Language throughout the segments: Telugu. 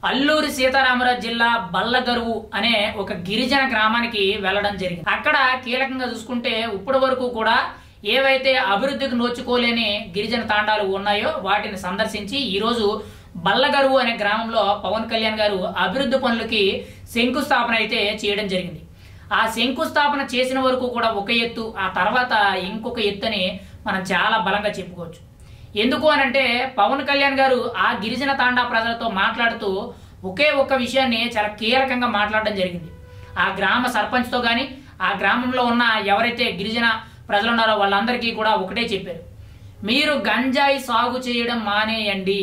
అల్లూరి సీతారామరాజు జిల్లా బల్లగరువు అనే ఒక గిరిజన గ్రామానికి వెళ్లడం జరిగింది. అక్కడ కీలకంగా చూసుకుంటే ఇప్పటి వరకు కూడా ఏవైతే అభివృద్ధికి నోచుకోలేని గిరిజన తాండాలు ఉన్నాయో వాటిని సందర్శించి ఈరోజు బల్లగరువు అనే గ్రామంలో పవన్ కళ్యాణ్ గారు అభివృద్ధి పనులకి శంకుస్థాపన అయితే చేయడం జరిగింది. ఆ శంకుస్థాపన చేసిన వరకు కూడా ఒక ఎత్తు, ఆ తర్వాత ఇంకొక ఎత్తు అని మనం చాలా బలంగా చెప్పుకోవచ్చు. ఎందుకు అనంటే పవన్ కళ్యాణ్ గారు ఆ గిరిజన తాండా ప్రజలతో మాట్లాడుతూ ఒకే ఒక్క విషయాన్ని చాలా కీలకంగా మాట్లాడడం జరిగింది. ఆ గ్రామ సర్పంచ్తో కానీ ఆ గ్రామంలో ఉన్న ఎవరైతే గిరిజన ప్రజలు ఉన్నారో వాళ్ళందరికీ కూడా ఒకటే చెప్పారు, మీరు గంజాయి సాగు చేయడం మానేయండి,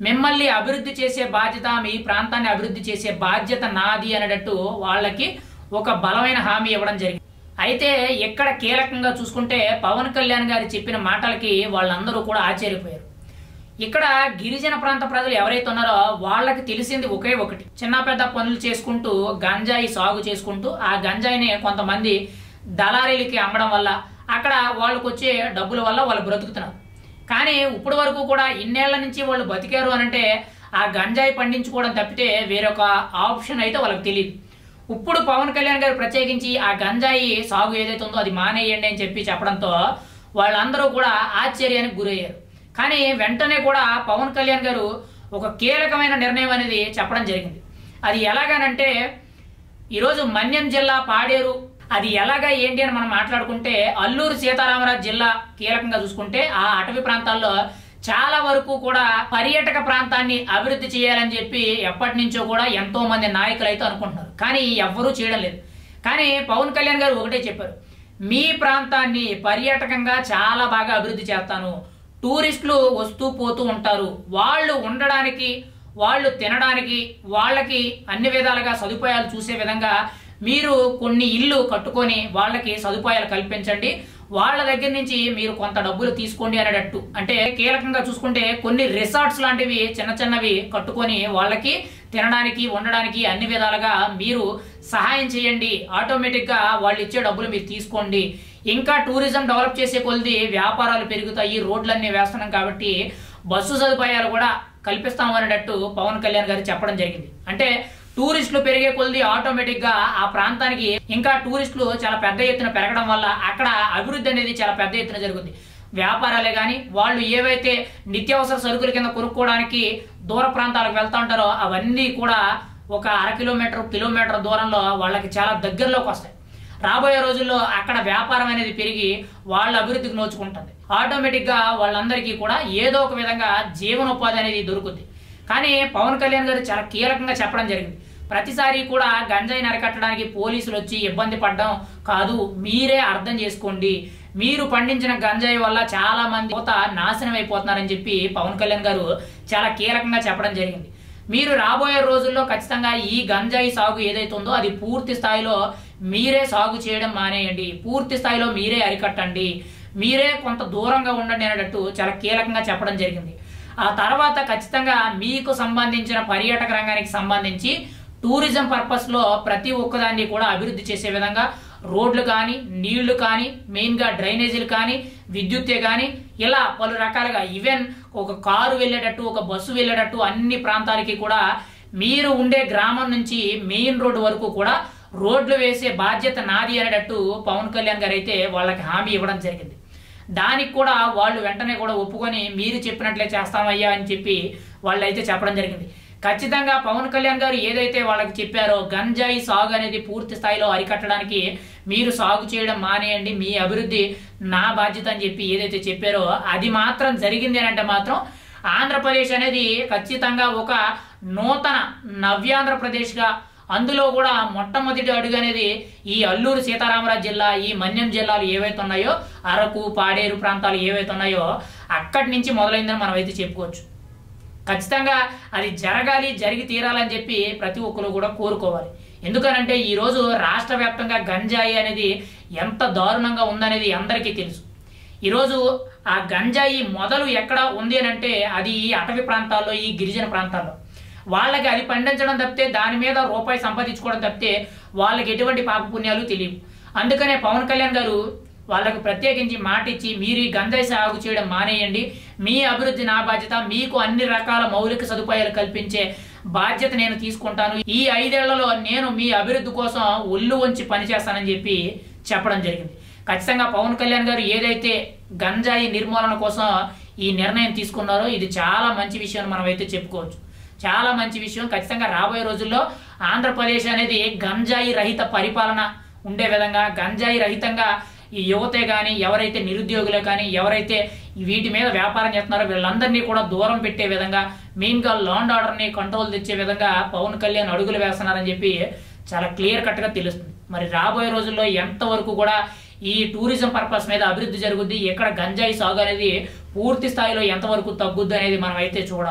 మిమ్మల్ని అభివృద్ధి చేసే బాధ్యత, మీ ప్రాంతాన్ని అభివృద్ధి చేసే బాధ్యత నాది అనేటట్టు వాళ్ళకి ఒక బలమైన హామీ ఇవ్వడం జరిగింది. అయితే ఎక్కడ కీలకంగా చూసుకుంటే పవన్ కళ్యాణ్ గారు చెప్పిన మాటలకి వాళ్ళందరూ కూడా ఆశ్చర్యపోయారు. ఇక్కడ గిరిజన ప్రాంత ప్రజలు ఎవరైతే ఉన్నారో వాళ్ళకి తెలిసింది ఒకే ఒకటి, చిన్న పెద్ద పనులు చేసుకుంటూ గంజాయి సాగు చేసుకుంటూ ఆ గంజాయిని కొంతమంది దళారీలకి అమ్మడం వల్ల అక్కడ వాళ్ళకు వచ్చే డబ్బుల వల్ల వాళ్ళు బ్రతుకుతున్నారు. కానీ ఇప్పటి వరకు కూడా ఇన్నేళ్ల నుంచి వాళ్ళు బతికారు అనంటే ఆ గంజాయి పండించుకోవడం తప్పితే వేరొక ఆప్షన్ అయితే వాళ్ళకి తెలియదు. ఇప్పుడు పవన్ కళ్యాణ్ గారు ప్రత్యేకించి ఆ గంజాయి సాగు ఏదైతే ఉందో అది మానేయండి అని చెప్పడంతో వాళ్ళందరూ కూడా ఆశ్చర్యానికి గురయ్యారు. కానీ వెంటనే కూడా పవన్ కళ్యాణ్ గారు ఒక కీలకమైన నిర్ణయం అనేది చెప్పడం జరిగింది. అది ఎలాగనంటే ఈరోజు మన్యం జిల్లా పాడేరు, అది ఎలాగా ఏంటి అని మనం మాట్లాడుకుంటే అల్లూరి సీతారామరాజు జిల్లా కీలకంగా చూసుకుంటే ఆ అటవీ ప్రాంతాల్లో చాలా వరకు కూడా పర్యాటక ప్రాంతాన్ని అభివృద్ధి చేయాలని చెప్పి ఎప్పటి నుంచో కూడా ఎంతో మంది నాయకులు అయితే అనుకుంటున్నారు, కానీ ఎవ్వరూ చేయడం లేదు. కానీ పవన్ కళ్యాణ్ గారు ఒకటే చెప్పారు, మీ ప్రాంతాన్ని పర్యాటకంగా చాలా బాగా అభివృద్ధి చేస్తాను, టూరిస్టులు వస్తూ పోతూ ఉంటారు, వాళ్ళు ఉండడానికి, వాళ్ళు తినడానికి, వాళ్ళకి అన్ని విధాలుగా సదుపాయాలు చూసే విధంగా మీరు కొన్ని ఇల్లు కట్టుకొని వాళ్ళకి సదుపాయాలు కల్పించండి, వాళ్ళ దగ్గర నుంచి మీరు కొంత డబ్బులు తీసుకోండి అనేటట్టు. అంటే కీలకంగా చూసుకుంటే కొన్ని రిసార్ట్స్ లాంటివి చిన్న చిన్నవి కట్టుకొని వాళ్ళకి తినడానికి, ఉండడానికి అన్ని విధాలుగా మీరు సహాయం చేయండి, ఆటోమేటిక్ గా వాళ్ళు ఇచ్చే డబ్బులు మీరు తీసుకోండి. ఇంకా టూరిజం డెవలప్ చేసే కొద్ది వ్యాపారాలు పెరుగుతాయి, రోడ్లన్నీ వేస్తున్నాం కాబట్టి బస్సు సదుపాయాలు కూడా కల్పిస్తాం అనేటట్టు పవన్ కళ్యాణ్ గారు చెప్పడం జరిగింది. అంటే టూరిస్టులు పెరిగే కొద్ది ఆటోమేటిక్ గా ఆ ప్రాంతానికి ఇంకా టూరిస్టులు చాలా పెద్ద ఎత్తున పెరగడం వల్ల అక్కడ అభివృద్ధి అనేది చాలా పెద్ద ఎత్తున జరుగుతుంది. వ్యాపారాలే కానీ వాళ్ళు ఏవైతే నిత్యావసర సరుకుల కింద కొనుక్కోవడానికి దూర ప్రాంతాలకు వెళ్తా ఉంటారో అవన్నీ కూడా ఒక కిలోమీటర్ దూరంలో వాళ్ళకి చాలా దగ్గరలోకి వస్తాయి. రాబోయే రోజుల్లో అక్కడ వ్యాపారం అనేది పెరిగి వాళ్ళ అభివృద్ధికి నోచుకుంటుంది. ఆటోమేటిక్ గా వాళ్ళందరికీ కూడా ఏదో ఒక విధంగా జీవనోపాధి అనేది దొరుకుతుంది. కానీ పవన్ కళ్యాణ్ గారు చాలా కీలకంగా చెప్పడం జరిగింది, ప్రతిసారి కూడా గంజాయిని అరికట్టడానికి పోలీసులు వచ్చి ఇబ్బంది పడడం కాదు, మీరే అర్థం చేసుకోండి, మీరు పండించిన గంజాయి వల్ల చాలా మంది యువత నాశనం అయిపోతున్నారని చెప్పి పవన్ కళ్యాణ్ గారు చాలా కీలకంగా చెప్పడం జరిగింది. మీరు రాబోయే రోజుల్లో ఖచ్చితంగా ఈ గంజాయి సాగు ఏదైతే ఉందో అది పూర్తి స్థాయిలో మీరే సాగు చేయడం మానేయండి, పూర్తి స్థాయిలో మీరే అరికట్టండి, మీరే కొంత దూరంగా ఉండండి అనేటట్టు చాలా కీలకంగా చెప్పడం జరిగింది. ఆ తర్వాత ఖచ్చితంగా మీకు సంబంధించిన పర్యాటక రంగానికి సంబంధించి టూరిజం పర్పస్ లో ప్రతి ఒక్కదాన్ని కూడా అభివృద్ధి చేసే విధంగా రోడ్లు కానీ, నీళ్లు కానీ, మెయిన్ గా డ్రైనేజీలు కానీ, విద్యుత్తే కానీ ఇలా పలు రకాలుగా ఈవెన్ ఒక కారు వెళ్ళేటట్టు, ఒక బస్సు వెళ్ళేటట్టు అన్ని ప్రాంతాలకి కూడా మీరు ఉండే గ్రామం నుంచి మెయిన్ రోడ్డు వరకు కూడా రోడ్లు వేసే బాధ్యత నాది అనేటట్టు పవన్ కళ్యాణ్ గారు అయితే వాళ్ళకి హామీ ఇవ్వడం జరిగింది. దానికి కూడా వాళ్ళు వెంటనే కూడా ఒప్పుకొని మీరు చెప్పినట్లే చేస్తామయ్యా అని చెప్పి వాళ్ళు అయితే చెప్పడం జరిగింది. ఖచ్చితంగా పవన్ కళ్యాణ్ గారు ఏదైతే వాళ్ళకి చెప్పారో గంజాయి సాగు అనేది పూర్తి స్థాయిలో అరికట్టడానికి మీరు సాగు చేయడం మానేయండి, మీ అభివృద్ధి నా బాధ్యత అని చెప్పి ఏదైతే చెప్పారో అది మాత్రం జరిగింది అని అంటే మాత్రం ఆంధ్రప్రదేశ్ అనేది ఖచ్చితంగా ఒక నూతన నవ్యాంధ్రప్రదేశ్గా, అందులో కూడా మొట్టమొదటి అడుగు అనేది ఈ అల్లూరు సీతారామరాజు జిల్లా, ఈ మన్యం జిల్లాలు ఏవైతే ఉన్నాయో, అరకు, పాడేరు ప్రాంతాలు ఏవైతే ఉన్నాయో అక్కడి నుంచి మొదలైందని మనం అయితే చెప్పుకోవచ్చు. ఖచ్చితంగా అది జరగాలి, జరిగి తీరాలని చెప్పి ప్రతి ఒక్కరు కూడా కోరుకోవాలి. ఎందుకనంటే ఈరోజు రాష్ట్ర వ్యాప్తంగా గంజాయి అనేది ఎంత దారుణంగా ఉందనేది అందరికీ తెలుసు. ఈరోజు ఆ గంజాయి మొదలు ఎక్కడ ఉంది అని అంటే అది ఈ అటవీ ప్రాంతాల్లో, ఈ గిరిజన ప్రాంతాల్లో. వాళ్ళకి అది పండించడం తప్పితే, దాని మీద రూపాయి సంపాదించుకోవడం తప్పితే వాళ్ళకి ఎటువంటి పాపపుణ్యాలు తెలియవు. అందుకనే పవన్ కళ్యాణ్ గారు వాళ్ళకు ప్రత్యేకించి మాట ఇచ్చి మీరు ఈ గంజాయి సాగు చేయడం మానేయండి, మీ అభివృద్ధి నా బాధ్యత, మీకు అన్ని రకాల మౌలిక సదుపాయాలు కల్పించే బాధ్యత నేను తీసుకుంటాను, ఈ 5 ఏళ్లలో నేను మీ అభివృద్ధి కోసం ఒళ్ళు వంచి పనిచేస్తానని చెప్పి చెప్పడం జరిగింది. ఖచ్చితంగా పవన్ కళ్యాణ్ గారు ఏదైతే గంజాయి నిర్మూలన కోసం ఈ నిర్ణయం తీసుకున్నారో ఇది చాలా మంచి విషయం మనం అయితే చెప్పుకోవచ్చు. చాలా మంచి విషయం. ఖచ్చితంగా రాబోయే రోజుల్లో ఆంధ్రప్రదేశ్ అనేది గంజాయి రహిత పరిపాలన ఉండే విధంగా, గంజాయి రహితంగా ఈ యువతే కానీ, ఎవరైతే నిరుద్యోగులే కానీ, ఎవరైతే వీటి మీద వ్యాపారం చేస్తున్నారో వీళ్ళందరినీ కూడా దూరం పెట్టే విధంగా, మెయిన్గా లా అండ్ ఆర్డర్ని కంట్రోల్ తెచ్చే విధంగా పవన్ కళ్యాణ్ అడుగులు వేస్తున్నారని చెప్పి చాలా క్లియర్ కట్గా తెలుస్తుంది. మరి రాబోయే రోజుల్లో ఎంతవరకు కూడా ఈ టూరిజం పర్పస్ మీద అభివృద్ధి జరుగుద్ది, ఎక్కడ గంజాయి సాగు అనేది పూర్తి స్థాయిలో ఎంతవరకు తగ్గుద్ది అనేది మనం అయితే చూడాలి.